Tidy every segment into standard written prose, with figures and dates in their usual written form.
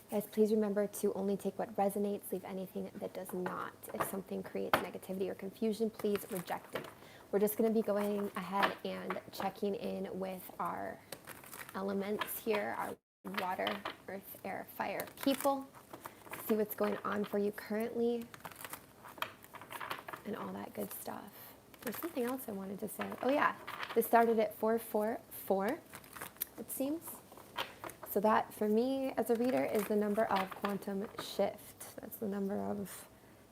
Guys, please remember to only take what resonates, leave anything that does not. If something creates negativity or confusion, please reject it. We're just going to be going ahead and checking in with our elements here, our water, earth, air, fire people. See what's going on for you currently and all that good stuff. There's something else I wanted to say. Oh yeah, this started at 444, it seems. So that, for me as a reader, is the number of quantum shift. That's the number of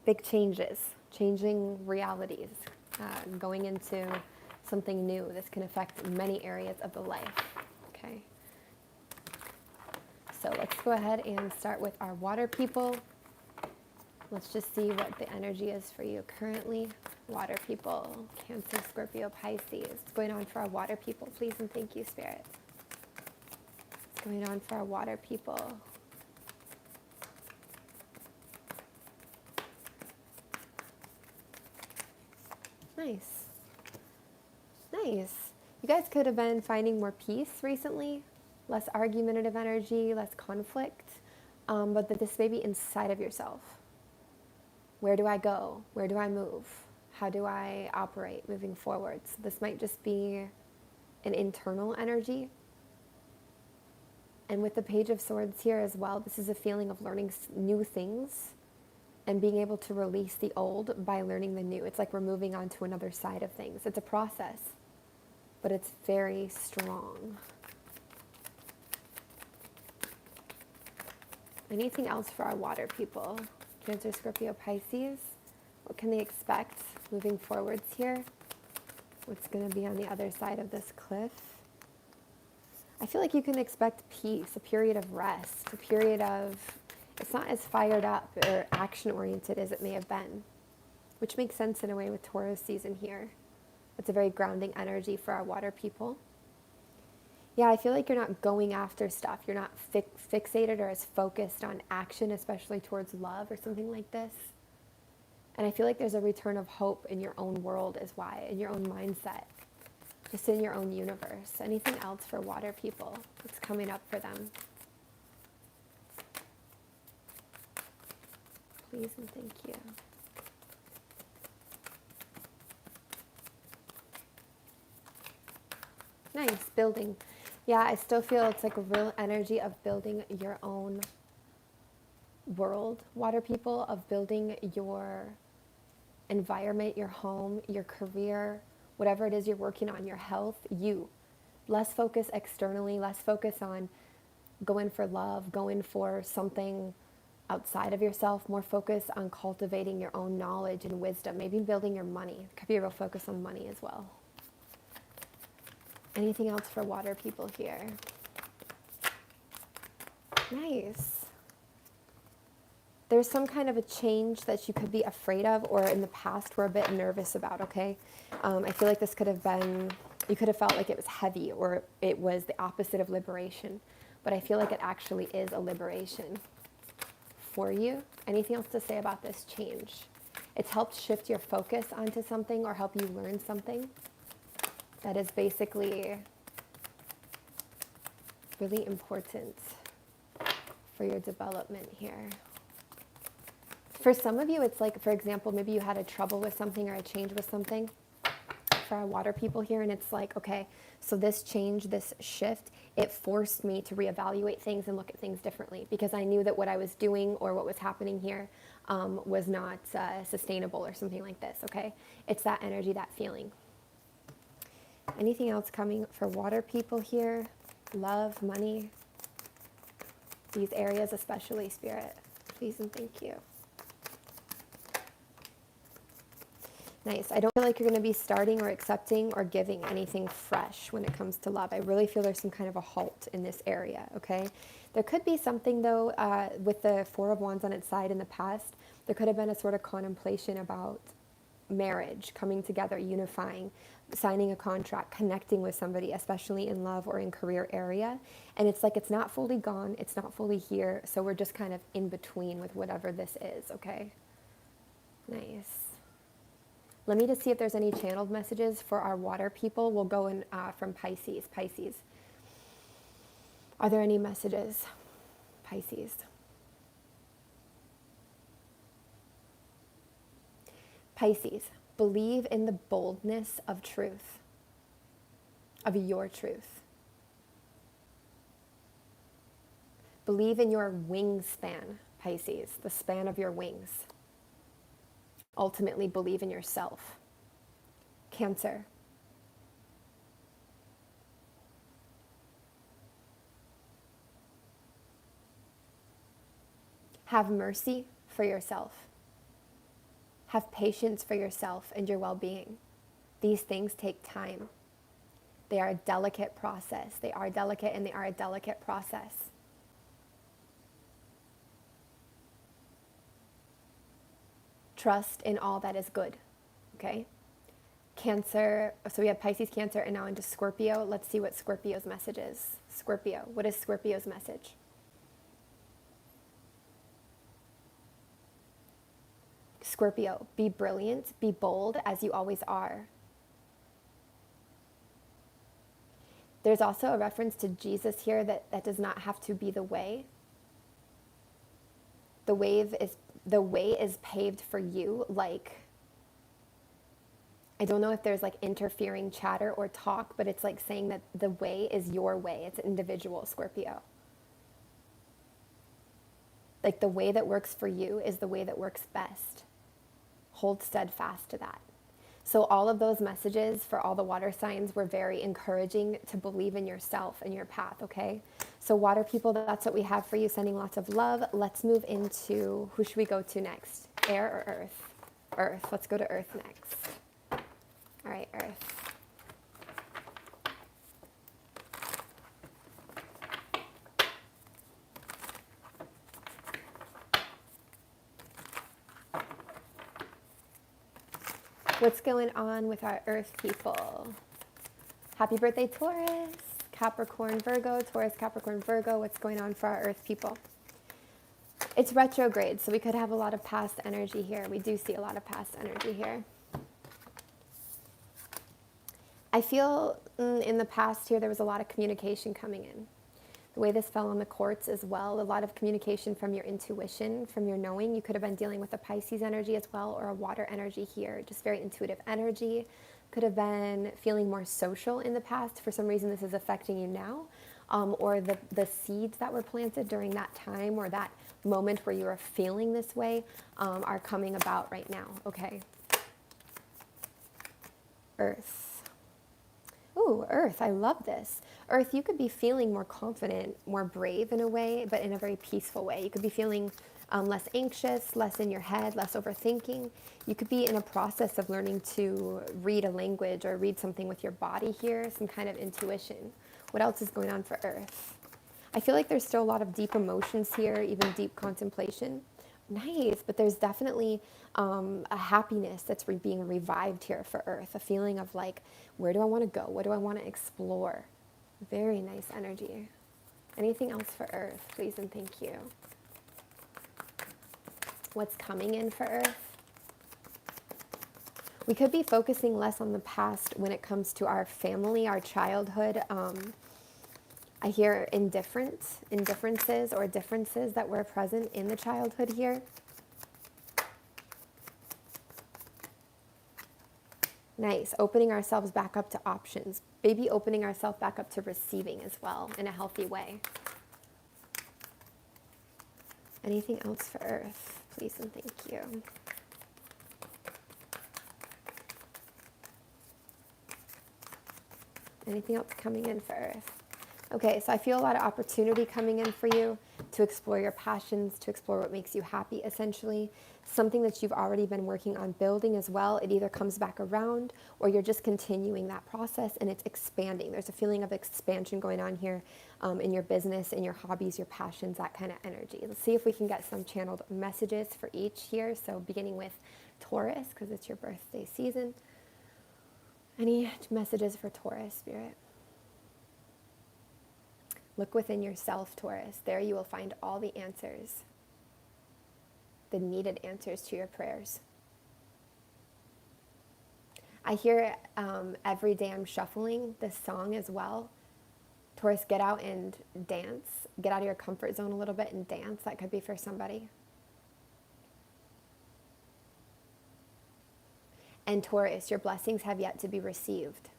big changes, changing realities, going into something new. This can affect many areas of the life, okay? So let's go ahead and start with our water people. Let's just see what the energy is for you currently. Water people, Cancer, Scorpio, Pisces. What's going on for our water people, please and thank you, Spirit. Going on for our water people. Nice. Nice. You guys could have been finding more peace recently, less argumentative energy, less conflict, but that this may be inside of yourself. Where do I go? Where do I move? How do I operate moving forward? So this might just be an internal energy. And with the Page of Swords here as well, this is a feeling of learning new things and being able to release the old by learning the new. It's like we're moving on to another side of things. It's a process, but it's very strong. Anything else for our water people? Cancer, Scorpio, Pisces. What can they expect moving forwards here? What's going to be on the other side of this cliff? I feel like you can expect peace, a period of rest, a period of, it's not as fired up or action-oriented as it may have been, which makes sense in a way with Taurus season here. It's a very grounding energy for our water people. Yeah, I feel like you're not going after stuff. You're not fixated or as focused on action, especially towards love or something like this. And I feel like there's a return of hope in your own world as well, in your own mindset. Just in your own universe. Anything else for water people that's coming up for them? Please and thank you. Nice, building. Yeah, I still feel it's like a real energy of building your own world, water people, of building your environment, your home, your career, whatever it is you're working on, your health, you. Less focus externally, less focus on going for love, going for something outside of yourself, more focus on cultivating your own knowledge and wisdom, maybe building your money. Could be a real focus on money as well. Anything else for water people here? Nice. There's some kind of a change that you could be afraid of or in the past were a bit nervous about, okay? I feel like this could have been, you could have felt like it was heavy or it was the opposite of liberation. But I feel like it actually is a liberation for you. Anything else to say about this change? It's helped shift your focus onto something or help you learn something that is basically really important for your development here. For some of you, it's like, for example, maybe you had a trouble with something or a change with something for our water people here, and it's like, okay, so this change, this shift, it forced me to reevaluate things and look at things differently because I knew that what I was doing or what was happening here was not sustainable or something like this, okay? It's that energy, that feeling. Anything else coming for water people here? Love, money, these areas especially, Spirit. Please and thank you. Nice. I don't feel like you're going to be starting or accepting or giving anything fresh when it comes to love. I really feel there's some kind of a halt in this area, okay? There could be something, though, with the Four of Wands on its side in the past. There could have been a sort of contemplation about marriage, coming together, unifying, signing a contract, connecting with somebody, especially in love or in career area. And it's like it's not fully gone. It's not fully here. So we're just kind of in between with whatever this is, okay? Nice. Let me just see if there's any channeled messages for our water people. We'll go in from Pisces. Pisces. Are there any messages? Pisces. Pisces, believe in the boldness of truth, of your truth. Believe in your wingspan, Pisces, the span of your wings. Ultimately, believe in yourself. Cancer. Have mercy for yourself. Have patience for yourself and your well-being. These things take time. They are a delicate process. They are delicate and they are a delicate process. Trust in all that is good, okay? Cancer, so we have Pisces, Cancer, and now into Scorpio. Let's see what Scorpio's message is. Scorpio, what is Scorpio's message? Scorpio, be brilliant, be bold as you always are. There's also a reference to Jesus here that does not have to be the way. The way is paved for you. Like, I don't know if there's like interfering chatter or talk, but it's like saying that the way is your way. It's individual, Scorpio. Like the way that works for you is the way that works best. Hold steadfast to that. So all of those messages for all the water signs were very encouraging to believe in yourself and your path, okay? So water people, that's what we have for you, sending lots of love. Let's move into, who should we go to next? Air or Earth? Earth. Let's go to Earth next. All right, Earth. What's going on with our Earth people? Happy birthday, Taurus, Capricorn, Virgo, Taurus, Capricorn, Virgo. What's going on for our Earth people? It's retrograde, so we could have a lot of past energy here. We do see a lot of past energy here. I feel in the past here there was a lot of communication coming in. The way this fell on the courts as well, a lot of communication from your intuition, from your knowing. You could have been dealing with a Pisces energy as well, or a water energy here, just very intuitive energy. Could have been feeling more social in the past. For some reason, this is affecting you now. Or the seeds that were planted during that time or that moment where you were feeling this way are coming about right now, okay? Earth. Ooh, Earth, I love this. Earth, you could be feeling more confident, more brave in a way, but in a very peaceful way. You could be feeling less anxious, less in your head, less overthinking. You could be in a process of learning to read a language or read something with your body here, some kind of intuition. What else is going on for Earth? I feel like there's still a lot of deep emotions here, even deep contemplation. Nice, but there's definitely a happiness that's being revived here for Earth, a feeling of like, where do I want to go? What do I want to explore? Very nice energy. Anything else for Earth, please and thank you. What's coming in for Earth? We could be focusing less on the past when it comes to our family, our childhood. I hear indifferences or differences that were present in the childhood here. Nice. Opening ourselves back up to options. Maybe opening ourselves back up to receiving as well in a healthy way. Anything else for Earth? Please and thank you. Anything else coming in for Earth? Okay, so I feel a lot of opportunity coming in for you to explore your passions, to explore what makes you happy, essentially. Something that you've already been working on building as well. It either comes back around or you're just continuing that process and it's expanding. There's a feeling of expansion going on here in your business, in your hobbies, your passions, that kind of energy. Let's see if we can get some channeled messages for each here. So beginning with Taurus, because it's your birthday season. Any messages for Taurus, Spirit? Look within yourself, Taurus. There you will find all the answers, the needed answers to your prayers. I hear every day I'm shuffling this song as well. Taurus, get out and dance. Get out of your comfort zone a little bit and dance. That could be for somebody. And Taurus, your blessings have yet to be received.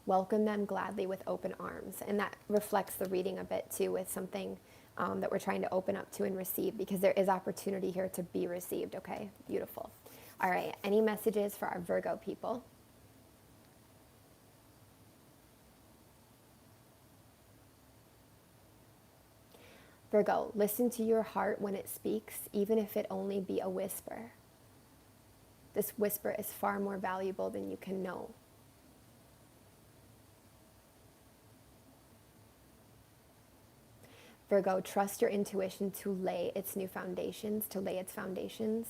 Welcome them gladly with open arms. And that reflects the reading a bit too, with something that we're trying to open up to and receive, because there is opportunity here to be received. Okay, beautiful. All right, any messages for our Virgo people? Virgo, listen to your heart when it speaks, even if it only be a whisper. This whisper is far more valuable than you can know. Virgo, trust your intuition to lay its new foundations, to lay its foundations.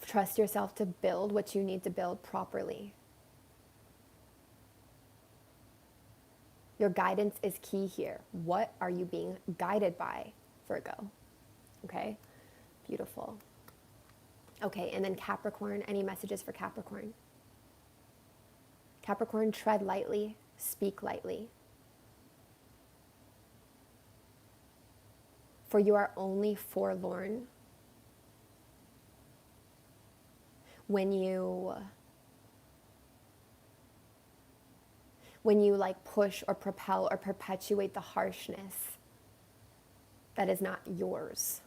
Trust yourself to build what you need to build properly. Your guidance is key here. What are you being guided by, Virgo? Okay, beautiful. Okay, and then Capricorn, any messages for Capricorn? Capricorn, tread lightly, speak lightly. For you are only forlorn when you like push or propel or perpetuate the harshness that is not yours.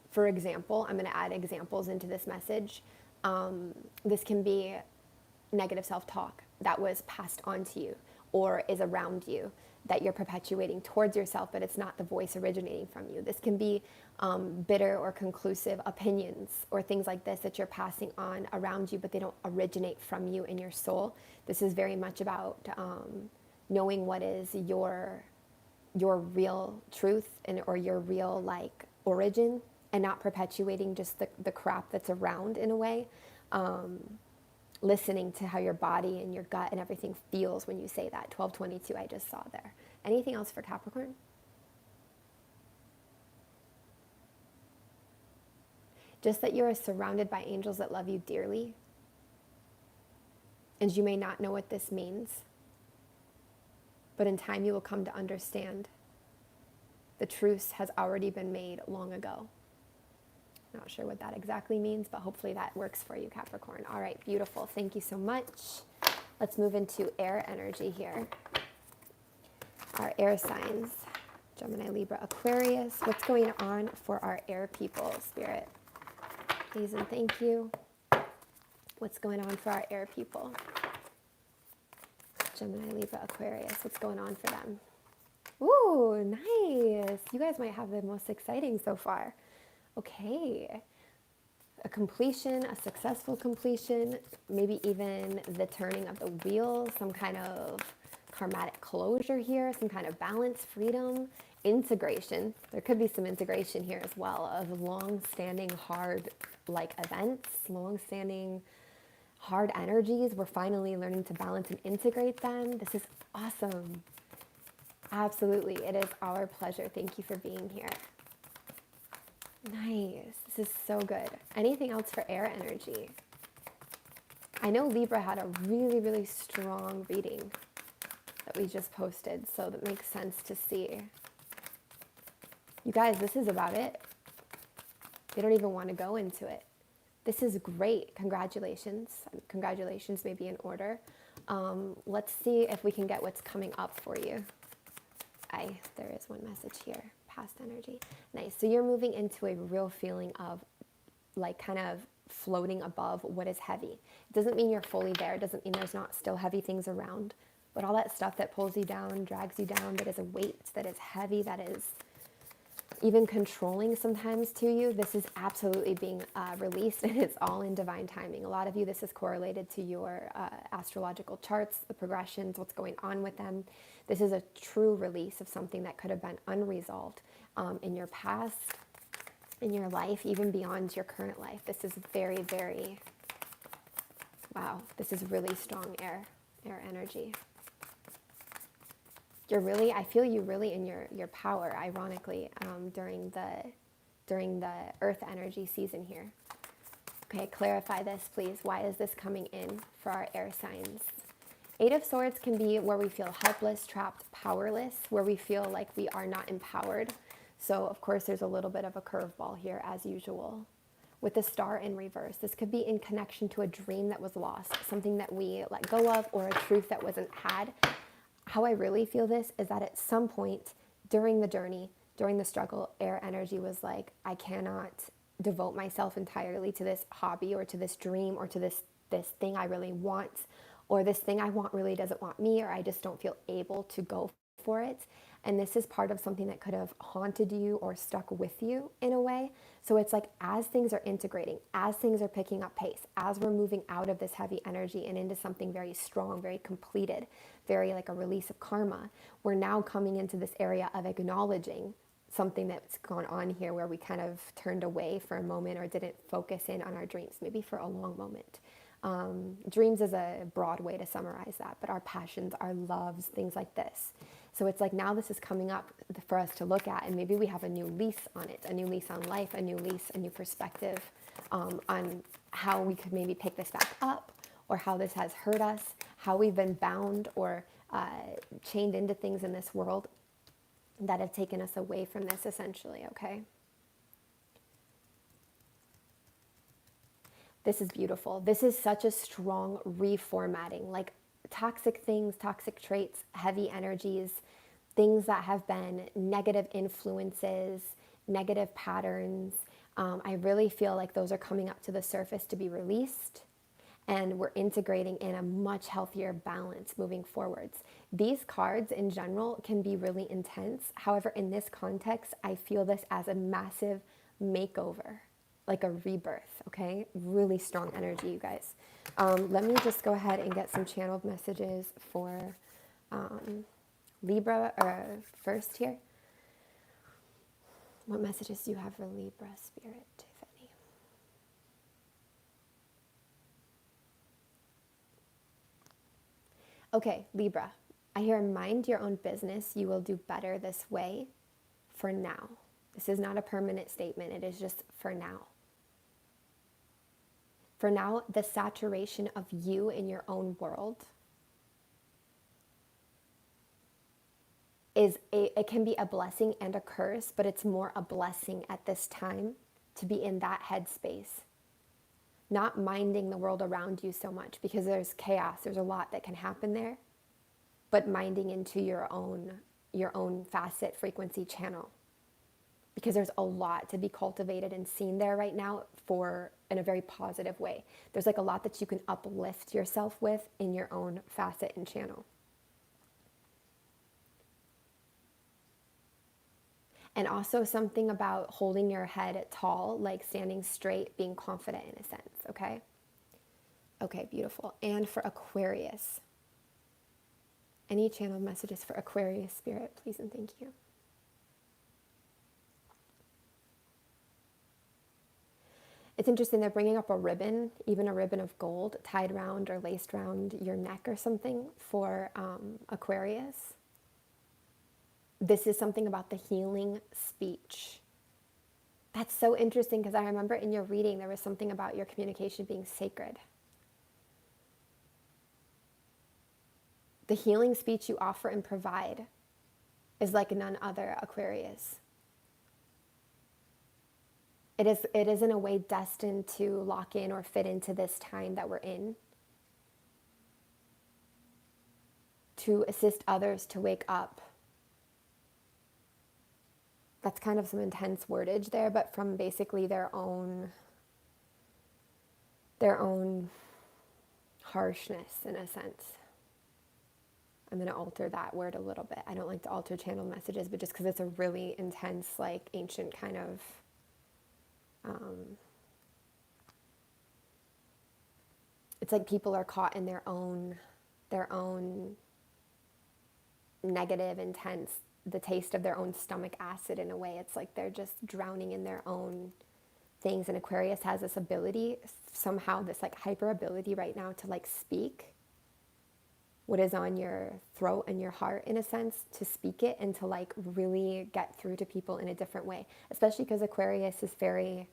For example, I'm going to add examples into this message. This can be negative self-talk that was passed on to you or is around you that you're perpetuating towards yourself, but it's not the voice originating from you. This can be bitter or conclusive opinions or things like this that you're passing on around you, but they don't originate from you in your soul. This is very much about knowing what is your real truth or your real like origin, and not perpetuating just the crap that's around in a way. Listening to how your body and your gut and everything feels when you say that. 1222 I just saw there. Anything else for Capricorn? Just that you are surrounded by angels that love you dearly. And you may not know what this means, but in time you will come to understand the truce has already been made long ago. Not sure what that exactly means, but hopefully that works for you, Capricorn. All right, beautiful. Thank you so much. Let's move into air energy here. Our air signs, Gemini, Libra, Aquarius. What's going on for our air people, Spirit? Please and thank you. What's going on for our air people? Gemini, Libra, Aquarius. What's going on for them? Ooh, nice. You guys might have the most exciting so far. Okay, a completion, a successful completion, maybe even the turning of the wheel, some kind of karmatic closure here, some kind of balance, freedom, integration. There could be some integration here as well of long-standing hard like events, long-standing hard energies. We're finally learning to balance and integrate them. This is awesome. Absolutely, it is our pleasure. Thank you for being here. Nice. This is so good. Anything else for air energy? I know Libra had a really, really strong reading that we just posted, so that makes sense to see. You guys, this is about it. They don't even want to go into it. This is great. Congratulations. Congratulations may be in order. Let's see if we can get what's coming up for you. There is one message here. Past energy. Nice. So you're moving into a real feeling of like kind of floating above what is heavy. It doesn't mean you're fully there. It doesn't mean there's not still heavy things around. But all that stuff that pulls you down, drags you down, that is a weight, that is heavy, that is even controlling sometimes to you, this is absolutely being released, and it's all in divine timing. A lot of you, this is correlated to your astrological charts, the progressions, what's going on with them. This is a true release of something that could have been unresolved in your past, in your life, even beyond your current life. This is very, very, wow, this is really strong air energy. You're really, I feel you really in your power, ironically, during the earth energy season here. Okay, clarify this, please. Why is this coming in for our air signs? Eight of Swords can be where we feel helpless, trapped, powerless, where we feel like we are not empowered. So of course there's a little bit of a curveball here as usual. With the star in reverse, this could be in connection to a dream that was lost, something that we let go of, or a truth that wasn't had. How I really feel this is that at some point during the journey, during the struggle, air energy was like, I cannot devote myself entirely to this hobby or to this dream or to this thing I really want, or this thing I want really doesn't want me, or I just don't feel able to go for it. And this is part of something that could have haunted you or stuck with you in a way. So it's like as things are integrating, as things are picking up pace, as we're moving out of this heavy energy and into something very strong, very completed, very like a release of karma, we're now coming into this area of acknowledging something that's gone on here where we kind of turned away for a moment or didn't focus in on our dreams, maybe for a long moment. Dreams is a broad way to summarize that, but our passions, our loves, things like this. So it's like now this is coming up for us to look at, and maybe we have a new lease on it, a new lease on life, a new lease, a new perspective on how we could maybe pick this back up, or how this has hurt us, how we've been bound or chained into things in this world that have taken us away from this essentially, okay? This is beautiful. This is such a strong reformatting, like toxic things, toxic traits, heavy energies, things that have been negative influences, negative patterns. I really feel like those are coming up to the surface to be released, and we're integrating in a much healthier balance moving forwards. These cards in general can be really intense. However, in this context, I feel this as a massive makeover, like a rebirth, okay? Really strong energy, you guys. Let me just go ahead and get some channeled messages for Libra first here. What messages do you have for Libra spirit, Tiffany? Okay, Libra. I hear mind your own business. You will do better this way for now. This is not a permanent statement. It is just for now. For now, the saturation of you in your own world it can be a blessing and a curse, but it's more a blessing at this time to be in that headspace. Not minding the world around you so much, because there's chaos, there's a lot that can happen there, but minding into your own facet, frequency, channel. Because there's a lot to be cultivated and seen there right now in a very positive way. There's like a lot that you can uplift yourself with in your own facet and channel. And also something about holding your head tall, like standing straight, being confident in a sense, okay? Okay, beautiful. And for Aquarius, any channeled messages for Aquarius spirit, please and thank you. It's interesting, they're bringing up a ribbon, even a ribbon of gold, tied around or laced around your neck or something for Aquarius. This is something about the healing speech. That's so interesting, because I remember in your reading there was something about your communication being sacred. The healing speech you offer and provide is like none other, Aquarius. It is in a way destined to lock in or fit into this time that we're in, to assist others to wake up. That's kind of some intense wordage there, but from basically their own harshness in a sense. I'm going to alter that word a little bit. I don't like to alter channeled messages, but just because it's a really intense, like ancient kind of it's like people are caught in their own negative, intense, the taste of their own stomach acid in a way. It's like they're just drowning in their own things. And Aquarius has this ability, somehow this like hyper ability right now to like speak what is on your throat and your heart in a sense, to speak it and to like really get through to people in a different way, especially because Aquarius is very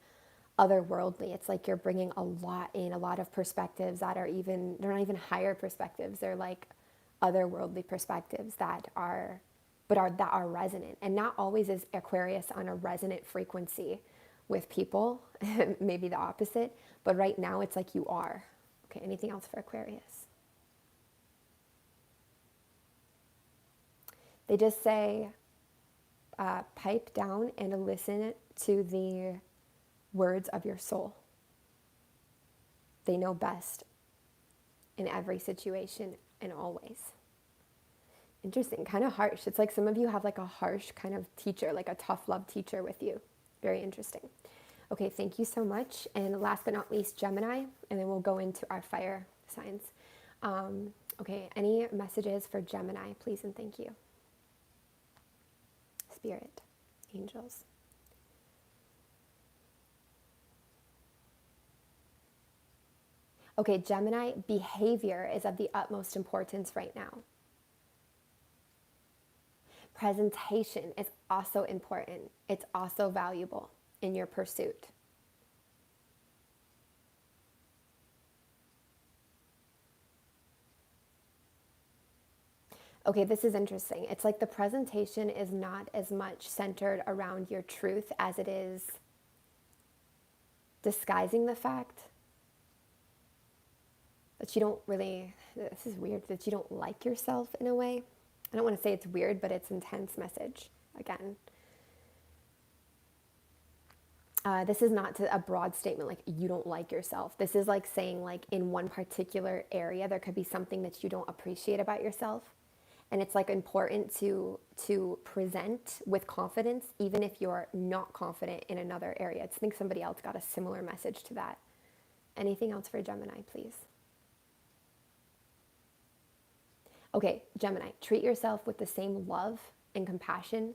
otherworldly. It's like you're bringing a lot in, a lot of perspectives that are they're not even higher perspectives. They're like otherworldly perspectives that are that are resonant. And not always is Aquarius on a resonant frequency with people, maybe the opposite, but right now it's like you are. Okay, anything else for Aquarius? They just say, pipe down and listen to the words of your soul. They know best in every situation and always. Interesting, kind of harsh. It's like some of you have like a harsh kind of teacher, like a tough love teacher with you. Very interesting. Okay, thank you so much. And last but not least, Gemini, and then we'll go into our fire signs. Okay, any messages for Gemini, please and thank you. Spirit, angels. Okay, Gemini, behavior is of the utmost importance right now. Presentation is also important. It's also valuable in your pursuit. Okay, this is interesting. It's like the presentation is not as much centered around your truth as it is disguising the fact that you don't really, this is weird, that you don't like yourself in a way. I don't want to say it's weird, but it's intense message again. This is not a broad statement like you don't like yourself. This is like saying like in one particular area there could be something that you don't appreciate about yourself. And it's like important to present with confidence even if you're not confident in another area. I think somebody else got a similar message to that. Anything else for Gemini, please? Okay, Gemini, treat yourself with the same love and compassion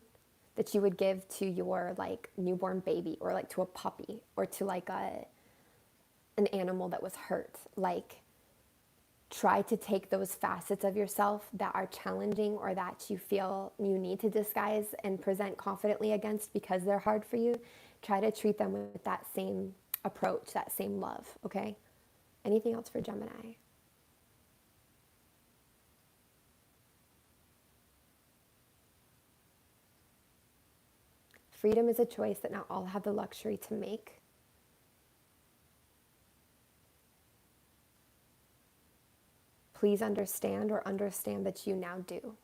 that you would give to your like newborn baby or like to a puppy or to like an animal that was hurt. Like try to take those facets of yourself that are challenging or that you feel you need to disguise and present confidently against because they're hard for you. Try to treat them with that same approach, that same love, okay? Anything else for Gemini? Freedom is a choice that not all have the luxury to make. Please understand that you now do.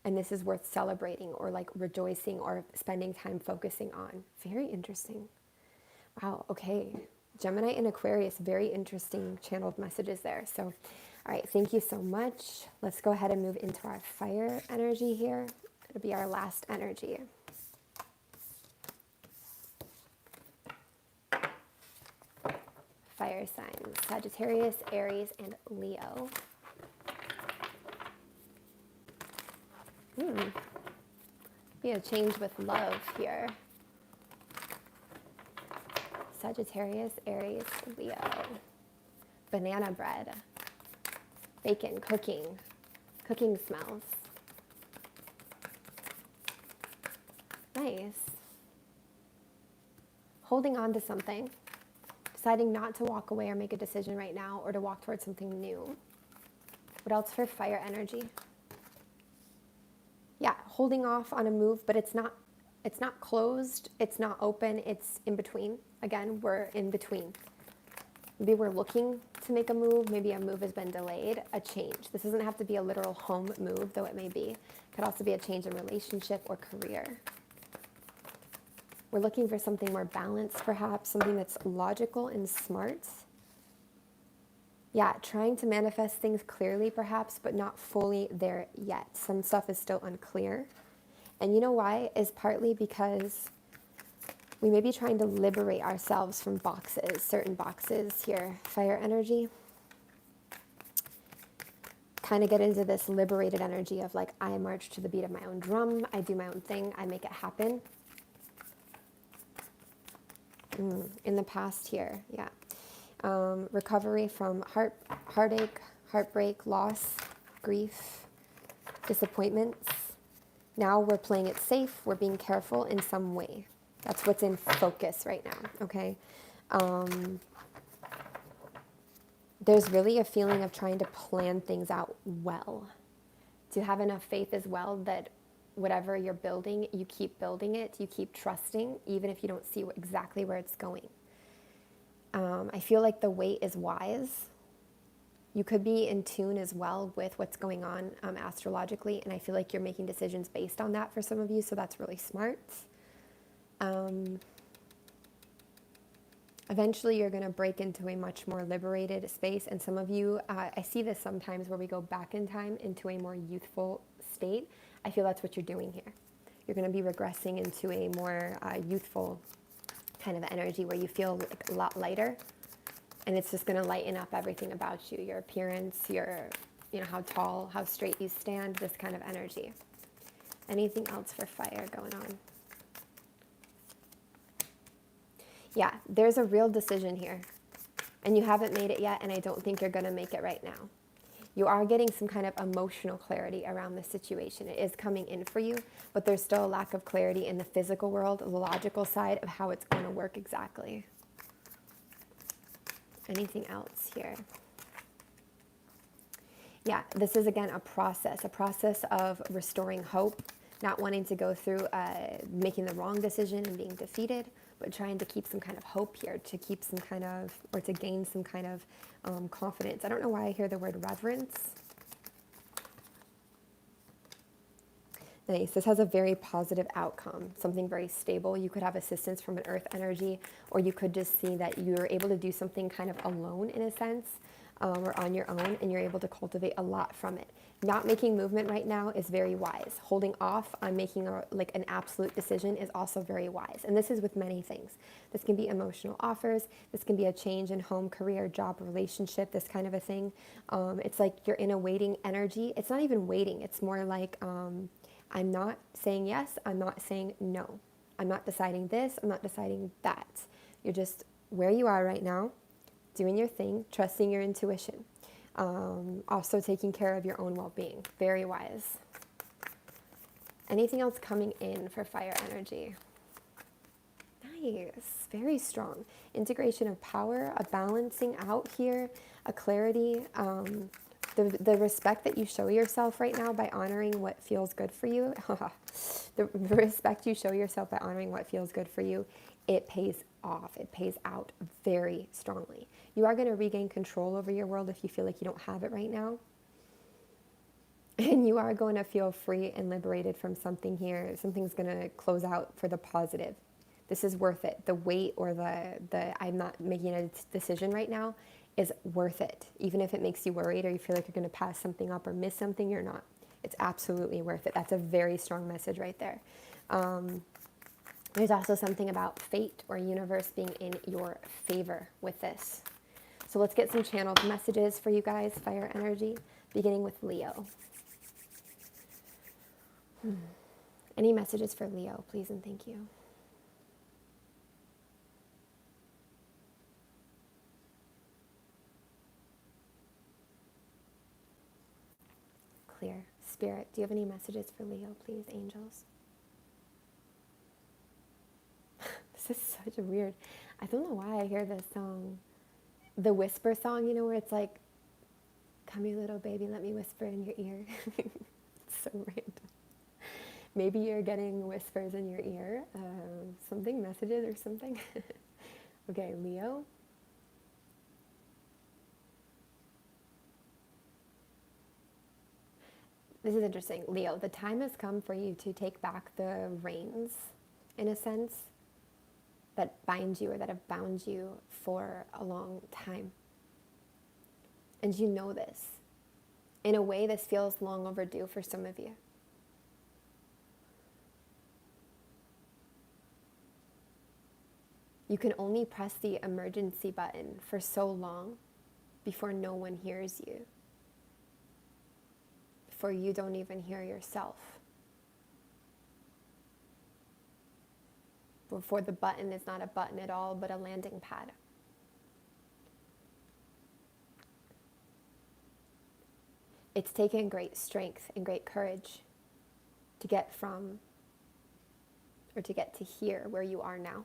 And this is worth celebrating or like rejoicing or spending time focusing on. Very interesting. Wow, okay. Gemini and Aquarius, very interesting channeled messages there. So, all right, thank you so much. Let's go ahead and move into our fire energy here. It'll be our last energy. Fire signs, Sagittarius, Aries, and Leo. Be a change with love here. Sagittarius, Aries, Leo. Banana bread. Bacon, cooking smells. Nice. Holding on to something. Deciding not to walk away or make a decision right now or to walk towards something new. What else for fire energy? Yeah, holding off on a move, but it's not closed, it's not open, it's in between. Again, we're in between. Maybe we're looking to make a move, maybe a move has been delayed, a change. This doesn't have to be a literal home move, though it may be. It could also be a change in relationship or career. We're looking for something more balanced, perhaps, something that's logical and smart. Yeah, trying to manifest things clearly, perhaps, but not fully there yet. Some stuff is still unclear. And you know why? Is partly because we may be trying to liberate ourselves from boxes, certain boxes here. Fire energy. Kind of get into this liberated energy of like, I march to the beat of my own drum. I do my own thing. I make it happen. In the past here, yeah. Recovery from heartache, heartbreak, loss, grief, disappointments. Now we're playing it safe. We're being careful in some way. That's what's in focus right now, okay? There's really a feeling of trying to plan things out well, to have enough faith as well that whatever you're building, you keep building it, you keep trusting, even if you don't see exactly where it's going. I feel like the wait is wise. You could be in tune as well with what's going on astrologically, and I feel like you're making decisions based on that for some of you, so that's really smart. Eventually, you're going to break into a much more liberated space, and some of you, I see this sometimes where we go back in time into a more youthful state. I feel that's what you're doing here. You're going to be regressing into a more youthful kind of energy where you feel like a lot lighter, and it's just going to lighten up everything about you, your appearance, your, how tall, how straight you stand, this kind of energy. Anything else for fire going on? Yeah, there's a real decision here, and you haven't made it yet, and I don't think you're going to make it right now. You are getting some kind of emotional clarity around this situation. It is coming in for you, but there's still a lack of clarity in the physical world, the logical side of how it's going to work exactly. Anything else here? Yeah, this is, again, a process of restoring hope, not wanting to go through making the wrong decision and being defeated, but trying to keep some kind of hope here, to keep some kind of, or to gain some kind of confidence. I don't know why I hear the word reverence. Nice. This has a very positive outcome, something very stable. You could have assistance from an earth energy, or you could just see that you're able to do something kind of alone in a sense, or on your own, and you're able to cultivate a lot from it. Not making movement right now is very wise. Holding off on making an absolute decision is also very wise. And this is with many things. This can be emotional offers. This can be a change in home, career, job, relationship, this kind of a thing. It's like you're in a waiting energy. It's not even waiting. It's more like I'm not saying yes. I'm not saying no. I'm not deciding this. I'm not deciding that. You're just where you are right now, doing your thing, trusting your intuition. Also taking care of your own well-being. Very wise. Anything else coming in for fire energy? Nice. Very strong. Integration of power, a balancing out here, a clarity. The respect that you show yourself right now by honoring what feels good for you. The respect you show yourself by honoring what feels good for you, it pays off. It pays out very strongly. You are going to regain control over your world if you feel like you don't have it right now. And you are going to feel free and liberated from something here. Something's going to close out for the positive. This is worth it. The wait or the I'm not making a decision right now is worth it. Even if it makes you worried or you feel like you're going to pass something up or miss something, you're not. It's absolutely worth it. That's a very strong message right there. There's also something about fate or universe being in your favor with this. So let's get some channeled messages for you guys, fire energy, beginning with Leo. Any messages for Leo, please and thank you. Clear. Spirit, do you have any messages for Leo, please, angels? This is such a weird, I don't know why I hear this song, the whisper song, where it's like, come here little baby, let me whisper in your ear. It's so random. Maybe you're getting whispers in your ear, something, messages or something. Okay, Leo. This is interesting. Leo, the time has come for you to take back the reins, in a sense, that bind you or that have bound you for a long time. And you know this. In a way, this feels long overdue for some of you. You can only press the emergency button for so long before no one hears you. Before you don't even hear yourself. Before the button is not a button at all, but a landing pad. It's taken great strength and great courage to get from, or to get to here where you are now.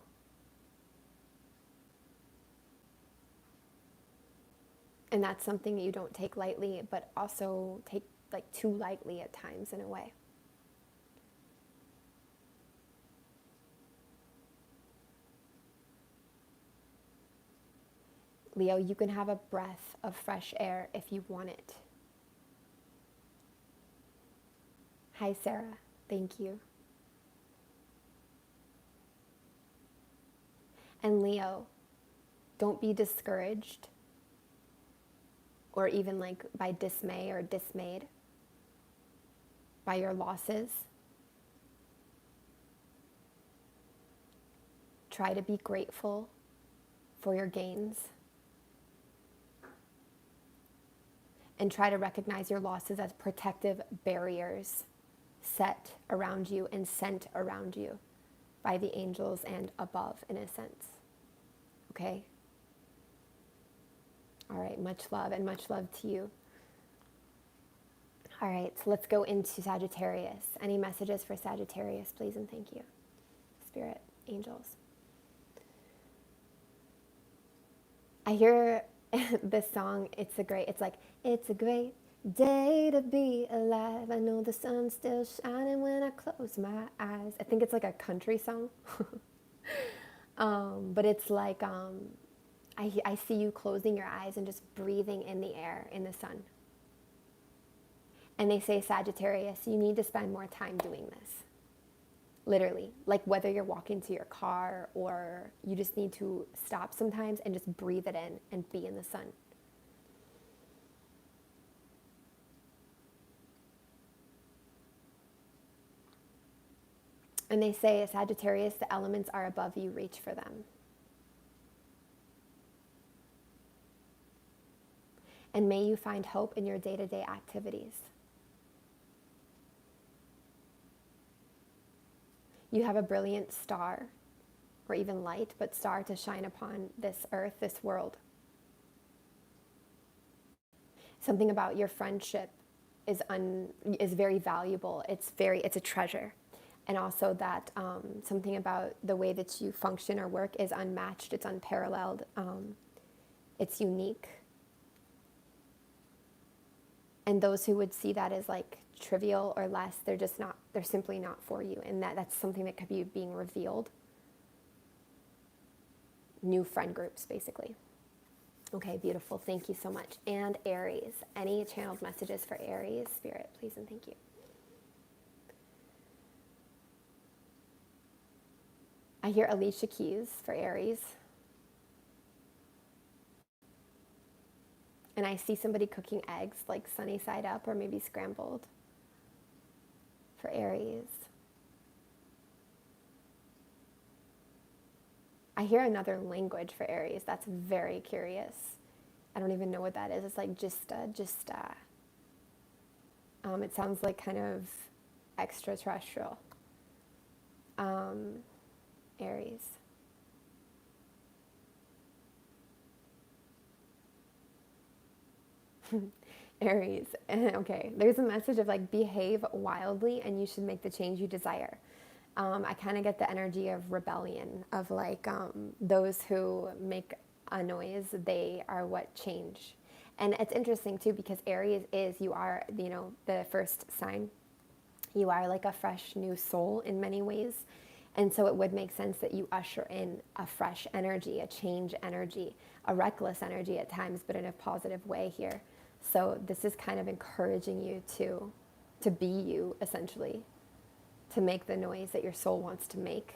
And that's something you don't take lightly, but also take like too lightly at times in a way. Leo, you can have a breath of fresh air if you want it. Hi, Sarah. Thank you. And Leo, don't be discouraged or even like by dismay or dismayed by your losses. Try to be grateful for your gains. And try to recognize your losses as protective barriers set around you and sent around you by the angels and above, in a sense. Okay? All right, much love and much love to you. All right, so let's go into Sagittarius. Any messages for Sagittarius, please and thank you. Spirit, angels. I hear this song, it's a great day to be alive. I know the sun's still shining when I close my eyes. I think it's like a country song. But it's like, I see you closing your eyes and just breathing in the air, in the sun. And they say, Sagittarius, you need to spend more time doing this. Literally, like whether you're walking to your car or you just need to stop sometimes and just breathe it in and be in the sun. And they say, Sagittarius, the elements are above you, reach for them. And may you find hope in your day-to-day activities. You have a brilliant star, or even light, but star to shine upon this earth, this world. Something about your friendship is very valuable. It's a treasure. And also that something about the way that you function or work is unmatched, it's unparalleled, it's unique. And those who would see that as like trivial or less, they're simply not for you. And that's something that could be being revealed. New friend groups, basically. Okay, beautiful. Thank you so much. And Aries, any channeled messages for Aries? Spirit, please and thank you. I hear Alicia Keys for Aries. And I see somebody cooking eggs, like sunny side up or maybe scrambled for Aries. I hear another language for Aries. That's very curious. I don't even know what that is. It's like it sounds like kind of extraterrestrial. Aries. Aries. Okay, there's a message of like behave wildly and you should make the change you desire. I kind of get the energy of rebellion, of like those who make a noise, they are what change. And it's interesting too because Aries is, you are, the first sign. You are like a fresh new soul in many ways. And so it would make sense that you usher in a fresh energy, a change energy, a reckless energy at times, but in a positive way here. So this is kind of encouraging you to be you, essentially, to make the noise that your soul wants to make.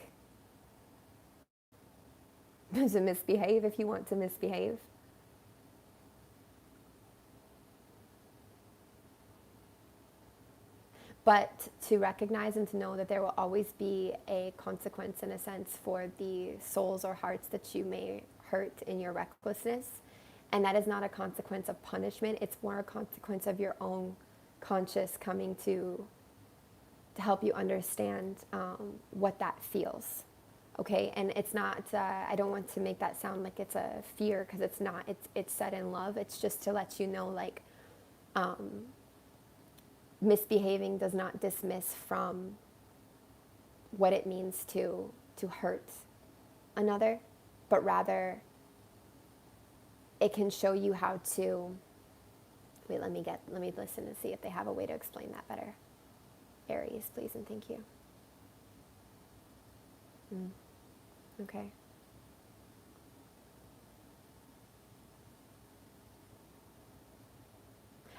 To misbehave if you want to misbehave. But to recognize and to know that there will always be a consequence, in a sense, for the souls or hearts that you may hurt in your recklessness. And that is not a consequence of punishment. It's more a consequence of your own conscious coming to help you understand what that feels. Okay, and it's not, I don't want to make that sound like it's a fear, because it's not. It's said in love. It's just to let you know, like, misbehaving does not dismiss from what it means to hurt another, but rather it can show you how to Wait, let me listen and see if they have a way to explain that better. Aries, please and thank you. Okay.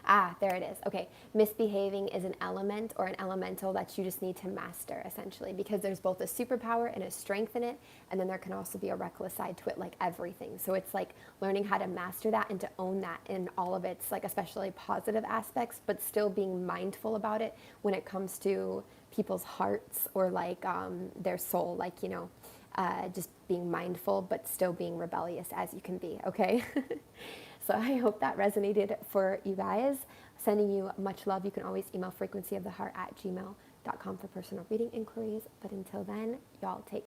Ah, there it is. Okay. Misbehaving is an element or an elemental that you just need to master, essentially, because there's both a superpower and a strength in it. And then there can also be a reckless side to it, like everything. So it's like learning how to master that and to own that in all of its, like, especially positive aspects, but still being mindful about it when it comes to people's hearts or like their soul, like, you know, just being mindful, but still being rebellious as you can be. Okay. So I hope that resonated for you guys. Sending you much love. You can always email frequencyoftheheart@gmail.com for personal reading inquiries. But until then, y'all take